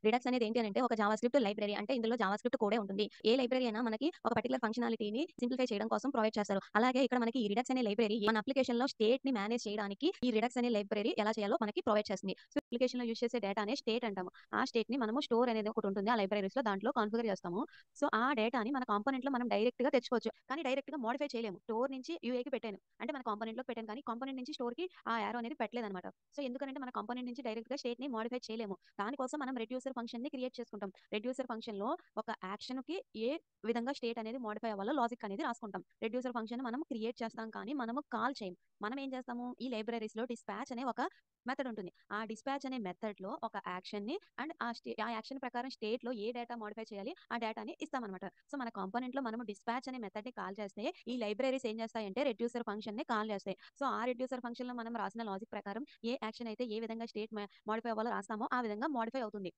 Redux అనేది ఏంటి అనంటే ఒక జావాస్క్రిప్ట్ లైబ్రరీ. అంటే ఇందులో జావాస్క్రిప్ట్ కోడే ఉంటుంది. ఏ లైబ్రరీ అయినా మనకి ఒక పర్టిక్యులర్ ఫంక్షనాలిటీని సింప్లిఫై చేయడం కోసం ప్రొవైడ్ చేస్తారు. అలాగే ఇక్కడ మనకి ఈ రిడక్స్ అనే లైబ్రరీ మన అప్లికేషన్‌లో స్టేట్‌ని మేనేజ్ చేయడానికి ఈ రిడక్స్ అనే లైబ్రరీ ఎలా చేయాలో మనకి ప్రొవైడ్ చేస్తుంది. సో, అప్లికేషన్‌లో యూజ్ చేసే డేటానే స్టేట్ అంటాము. ఆ స్టేట్‌ని మనము స్టోర్ అనేది ఒకటుంటుంది ఆ లైబ్రరీస్‌లో దాంట్లో కాన్ఫిగర్ చేస్తాము. సో, ఆ డేటాని మన కాంపోనెంట్‌లో మనం డైరెక్ట్‌గా తెచ్చుకోవచ్చు. కానీ డైరెక్ట్‌గా మోడిఫై చేయలేము. స్టోర్ నుంచి యూఏకి పెట్టాను. అంటే మన కాంపోనెంట్‌లోకి పెట్టాను కానీ కాంపోనెంట్ నుంచి స్టోర్‌కి ఆ యారో అనేది పెట్టలేదనమాట. సో, ఎందుకనంటే మన కాంపోనెంట్ నుంచి డైరెక్ట్‌గా స్టేట్‌ని మోడిఫై చేయలేము. దానికోసం మనం రెడ్యూసర్ ఫంక్షన్‌ని క్రియేట్ చేసుకుంటాం. రెడ్యూసర్ ఫంక్షన్‌లో ఒక యాక్షన్‌కి ఏ విధంగా స్టేట్ అనేది మోడిఫై అవ్వాలో లాజిక్ అనేది రాసుకుంటాం. రెడ్యూసర్ ఫంక్షన్ మనం క్రియేట్ చేస్తాం కానీ మనము కాల్ చేయం. మనం ఏం చేస్తాము ఈ లైబ్రరీస్‌లో డిస్పాచ్ అనే ఒక మెథడ్ ఉంటుంది. ఆ డిస్పాచ్ అనే మెథడ్‌లో ఒక యాక్షన్‌ని అండ్ ఆ యాక్షన్ ప్రకారం స్టేట్‌లో ఏ డేటా మోడిఫై చేయాలి ఆ డేటాని ఇస్తామనమాట. సో, మన కాంపోనెంట్‌లో మనము డిస్పాచ్ అనే మెథడ్‌ని కాల్ చేస్తే ఈ లైబ్రరీస్ ఏం చేస్తాయంటే రెడ్యూసర్ ఫంక్షన్‌ని కాల్ చేస్తాయి. సో, ఆ రెడ్యూసర్ ఫంక్షన్‌లో మనం రాసిన లాజిక్ ప్రకారం ఏ యాక్షన్ అయితే ఏ విధంగా స్టేట్ మోడిఫై అవ్వాలో రాస్తామో ఆ విధంగా మోడిఫై అవుతుంది.